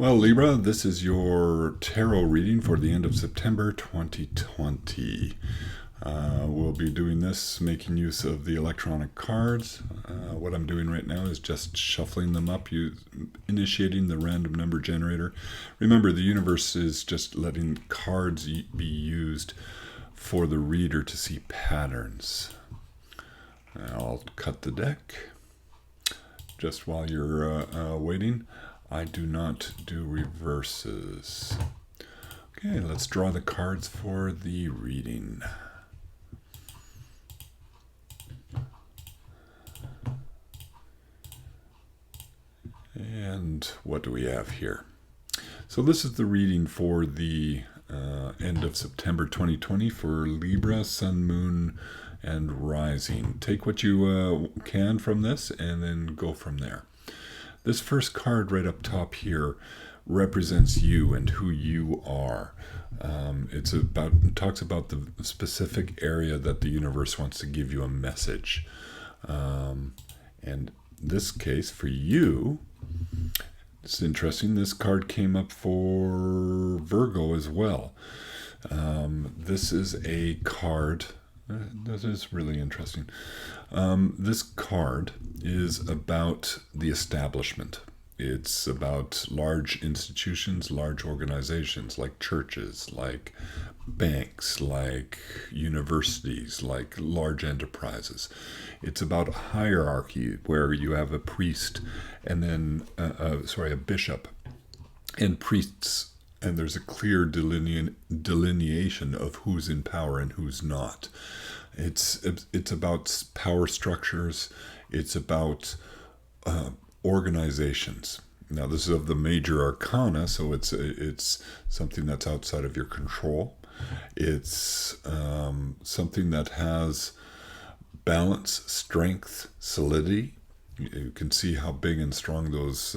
Well, Libra, this is your tarot reading for the end of September 2020. We'll be doing this making use of the electronic cards. What I'm doing right now is just shuffling them up, initiating the random number generator. Remember, the universe is just letting cards be used for the reader to see patterns. I'll cut the deck just while you're waiting. I do not do reverses. Okay, let's draw the cards for the reading. And what do we have here? So this is the reading for the end of September 2020 for Libra, Sun, Moon, and Rising. Take what you can from this and then go from there. This first card right up top here represents you and who you are. It talks about the specific area that the universe wants to give you a message. And this case for you, it's interesting. This card came up for Virgo as well. This is a card. That is really interesting. This card is about the establishment. It's about large institutions, large organizations like churches, like banks, like universities, like large enterprises. It's about hierarchy where you have a priest and then, a bishop and priests, and there's a clear delineation of who's in power and who's not. It's about power structures. It's about organizations. Now, this is of the major arcana, so it's something that's outside of your control. It's something that has balance, strength, solidity. You can see how big and strong those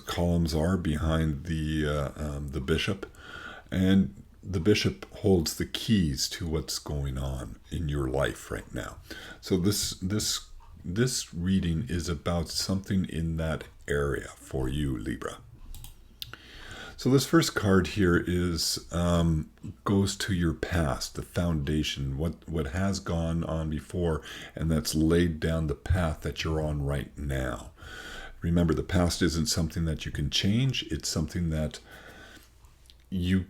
columns are behind the bishop, and the bishop holds the keys to what's going on in your life right now. So this reading is about something in that area for you, Libra. So this first card here is goes to your past, the foundation, what has gone on before, and that's laid down the path that you're on right now. Remember, the past isn't something that you can change. It's something that it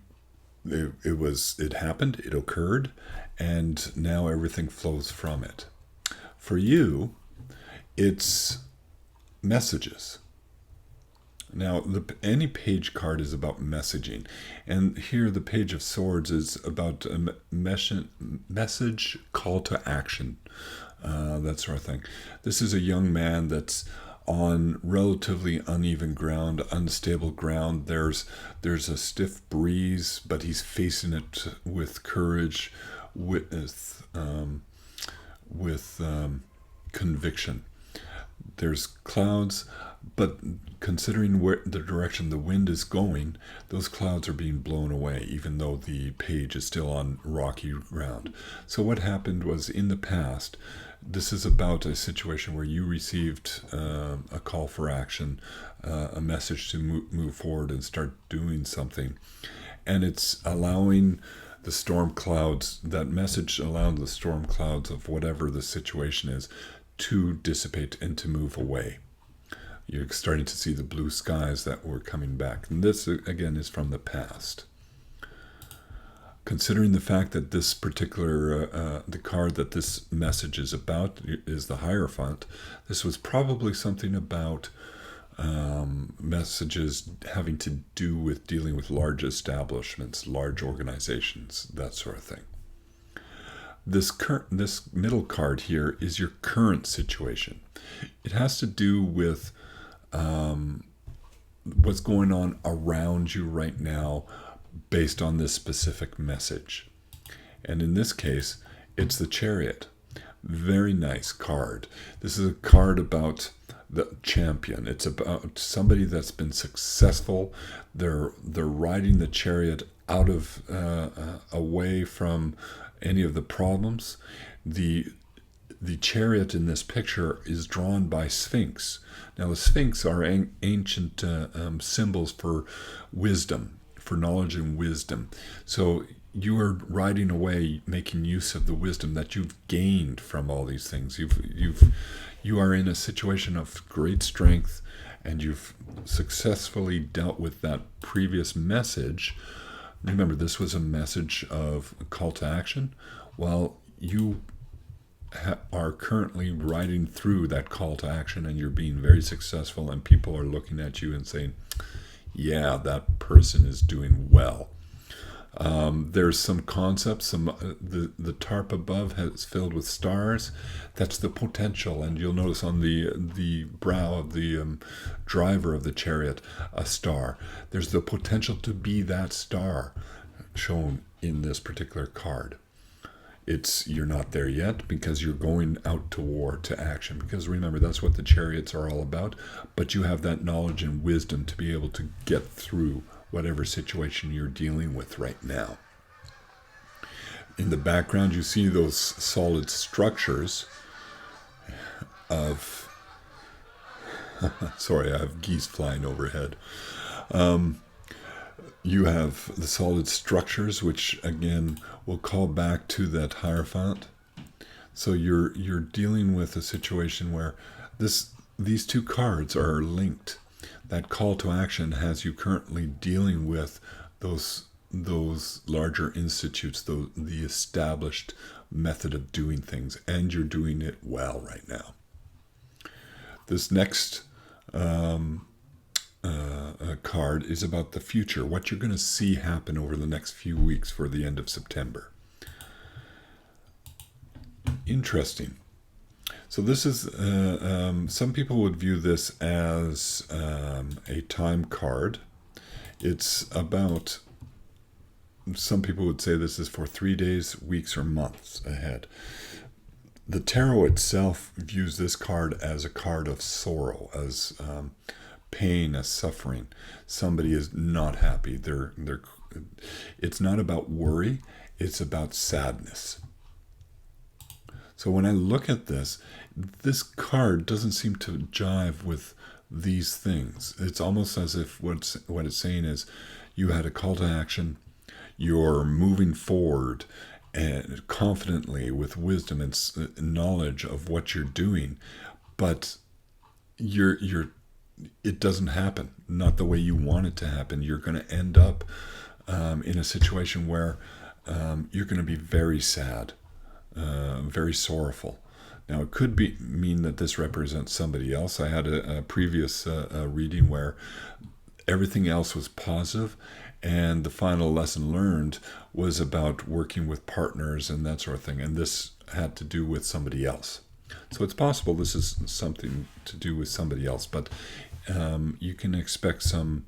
happened, it occurred, and now everything flows from it. For you, it's messages. Now, any page card is about messaging. And here the Page of Swords is about a message, call to action, that sort of thing. This is a young man that's on relatively uneven ground, unstable ground. There's a stiff breeze, but he's facing it with courage, with conviction. There's clouds, but considering where the direction the wind is going, those clouds are being blown away, even though the page is still on rocky ground. So what happened was, in the past, this is about a situation where you received a call for action, a message to move forward and start doing something. And it's allowing the storm clouds, that message allowing the storm clouds of whatever the situation is to dissipate and to move away. You're starting to see the blue skies that were coming back. And this, again, is from the past. Considering the fact that this particular, the card that this message is about is the Hierophant, this was probably something about messages having to do with dealing with large establishments, large organizations, that sort of thing. This middle card here is your current situation. It has to do with what's going on around you right now based on this specific message. And in this case, it's the Chariot. Very nice card. This is a card about the champion. It's about somebody that's been successful. They're riding the chariot out of away from any of the problems. the chariot in this picture is drawn by Sphinx. Now, the Sphinx are ancient symbols for wisdom, for knowledge and wisdom. So you are riding away, making use of the wisdom that you've gained from all these things. You are in a situation of great strength, and you've successfully dealt with that previous message. Remember, this was a message of a call to action. Well, you are currently riding through that call to action, and you're being very successful, and people are looking at you and saying, yeah, that person is doing well. There's some concepts. The tarp above is filled with stars. That's the potential, and you'll notice on the brow of the driver of the chariot a star. There's the potential to be that star shown in this particular card. You're not there yet because you're going out to war, to action. Because remember, that's what the chariots are all about. But you have that knowledge and wisdom to be able to get through whatever situation you're dealing with right now. In the background, you see those solid structures of... Sorry, I have geese flying overhead. You have the solid structures, which again will call back to that Hierophant. So you're dealing with a situation where these two cards are linked. That call to action has you currently dealing with those larger institutes, the established method of doing things, and you're doing it well right now. This next card is about the future, what you're going to see happen over the next few weeks for the end of September. Interesting. So this is, some people would view this as a time card. It's about, some people would say this is for 3 days, weeks, or months ahead. The tarot itself views this card as a card of sorrow, as pain, as suffering. Somebody is not happy. It's not about worry, it's about sadness. So when I look at this card doesn't seem to jive with these things. It's almost as if what it's saying is you had a call to action, you're moving forward and confidently with wisdom and knowledge of what you're doing, but it doesn't happen, not the way you want it to happen. You're going to end up in a situation where you're going to be very sad, very sorrowful. Now, it could mean that this represents somebody else. I had a previous reading where everything else was positive, and the final lesson learned was about working with partners and that sort of thing, and this had to do with somebody else. So it's possible this is something to do with somebody else, but you can expect some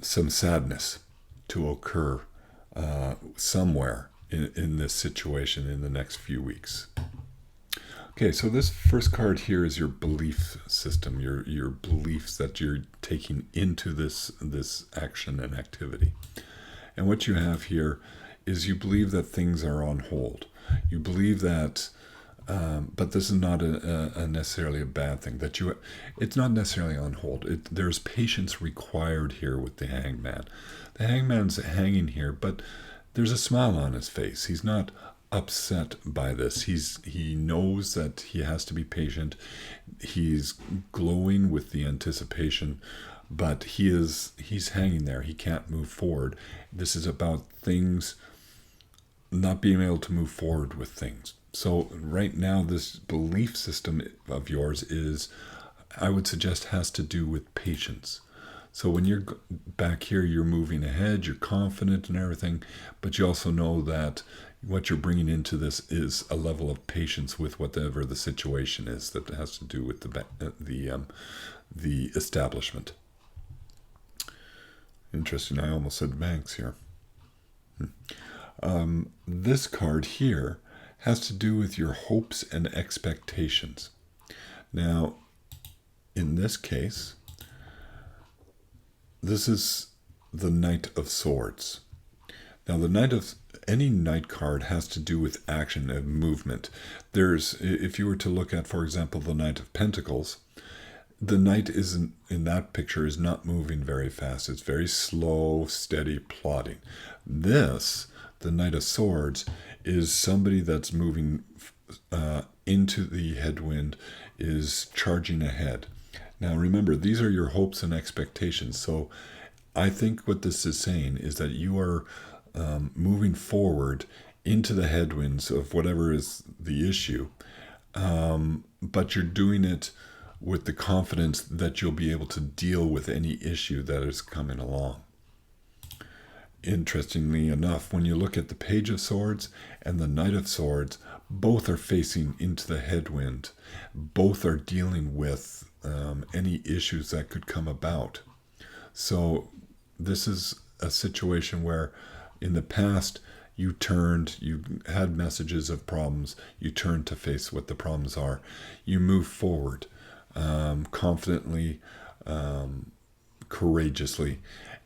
sadness to occur somewhere in this situation in the next few weeks. Okay, so this first card here is your belief system, your beliefs that you're taking into this action and activity. And what you have here is you believe that things are on hold. You believe that, but this is not necessarily a bad thing. It's not necessarily on hold. There's patience required here with the Hangman. The Hangman's hanging here, but there's a smile on his face. He's not upset by this. He knows that he has to be patient. He's glowing with the anticipation, but he's hanging there. He can't move forward. This is about things, not being able to move forward with things. So right now, this belief system of yours I would suggest, has to do with patience. So when you're back here, you're moving ahead, you're confident and everything, but you also know that what you're bringing into this is a level of patience with whatever the situation is that has to do with the establishment. Interesting, I almost said banks here. This card here has to do with your hopes and expectations. Now, in this case, this is the Knight of Swords. Now, the Knight of any Knight card has to do with action and movement. If you were to look at, for example, the Knight of Pentacles, the Knight isn't in that picture is not moving very fast. It's very slow, steady, plodding. The Knight of Swords, is somebody that's moving into the headwind, is charging ahead. Now remember, these are your hopes and expectations. So I think what this is saying is that you are moving forward into the headwinds of whatever is the issue, but you're doing it with the confidence that you'll be able to deal with any issue that is coming along. Interestingly enough, when you look at the Page of Swords and the Knight of Swords, both are facing into the headwind. Both are dealing with any issues that could come about. So this is a situation where in the past you had messages of problems, you turned to face what the problems are. You move forward confidently, courageously,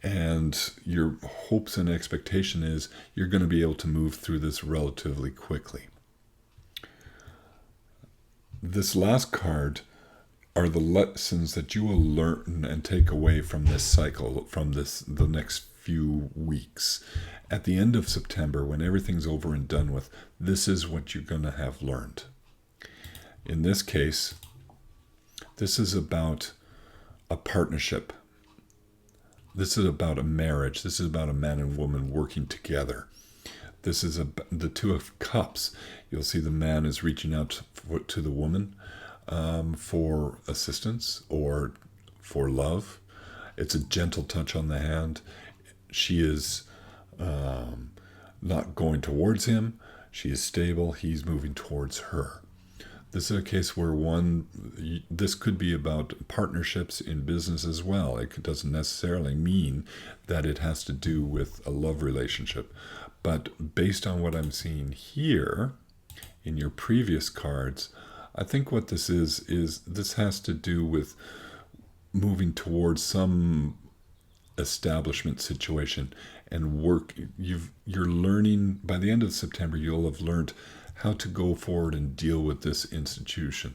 and your hopes and expectation is you're going to be able to move through this relatively quickly. This last card are the lessons that you will learn and take away from this cycle, from the next few weeks. At the end of September, when everything's over and done with, this is what you're going to have learned. In this case, this is about a partnership. This is about a marriage. This is about a man and woman working together. This is the Two of Cups. You'll see the man is reaching out to the woman for assistance or for love. It's a gentle touch on the hand. She is not going towards him. She is stable. He's moving towards her. This is a case where this could be about partnerships in business as well. It doesn't necessarily mean that it has to do with a love relationship. But based on what I'm seeing here in your previous cards, I think what this is this has to do with moving towards some establishment situation and work. You're learning, by the end of September, you'll have learned how to go forward and deal with this institution.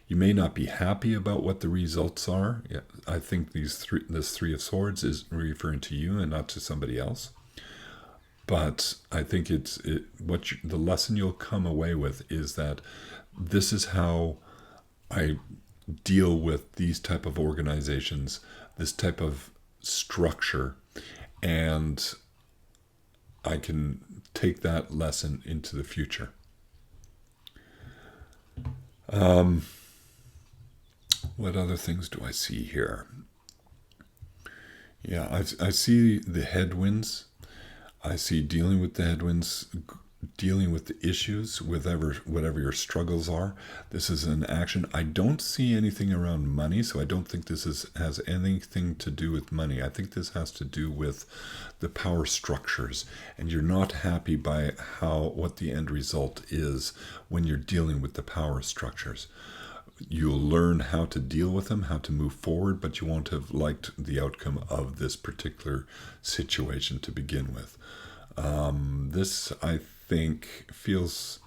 You may not be happy about what the results are. I think this Three of Swords is referring to you and not to somebody else. But I think the lesson you'll come away with is that this is how I deal with these type of organizations, this type of structure, and I can take that lesson into the future. What other things do I see here? Yeah, I see the headwinds. I see dealing with the headwinds, dealing with the issues, whatever your struggles are. This is an action. I don't see anything around money, so I don't think this has anything to do with money. I think this has to do with the power structures, and you're not happy by what the end result is when you're dealing with the power structures. You'll learn how to deal with them, how to move forward, but you won't have liked the outcome of this particular situation to begin with. This, I think, feels...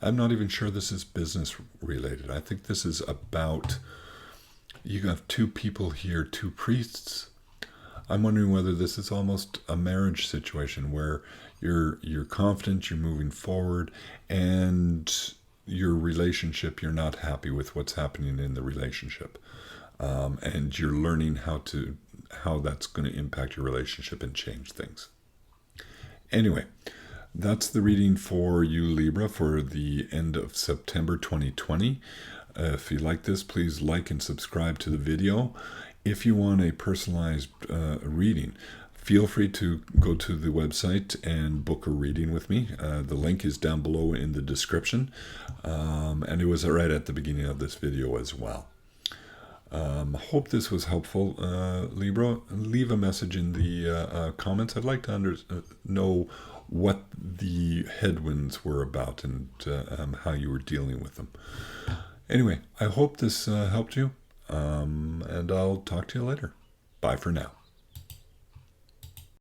I'm not even sure this is business related. I think this is about... You have two people here, two priests. I'm wondering whether this is almost a marriage situation where you're confident, you're moving forward, and your relationship, you're not happy with what's happening in the relationship, and you're learning how that's going to impact your relationship and change things. Anyway, that's the reading for you, Libra, for the end of September 2020. If you like this, please like and subscribe to the video. If you want a personalized reading, feel free to go to the website and book a reading with me. The link is down below in the description, and it was right at the beginning of this video as well. Hope this was helpful, Libra. Leave a message in the comments. I'd like to know what the headwinds were about and how you were dealing with them. Anyway, I hope this helped you, and I'll talk to you later. Bye for now.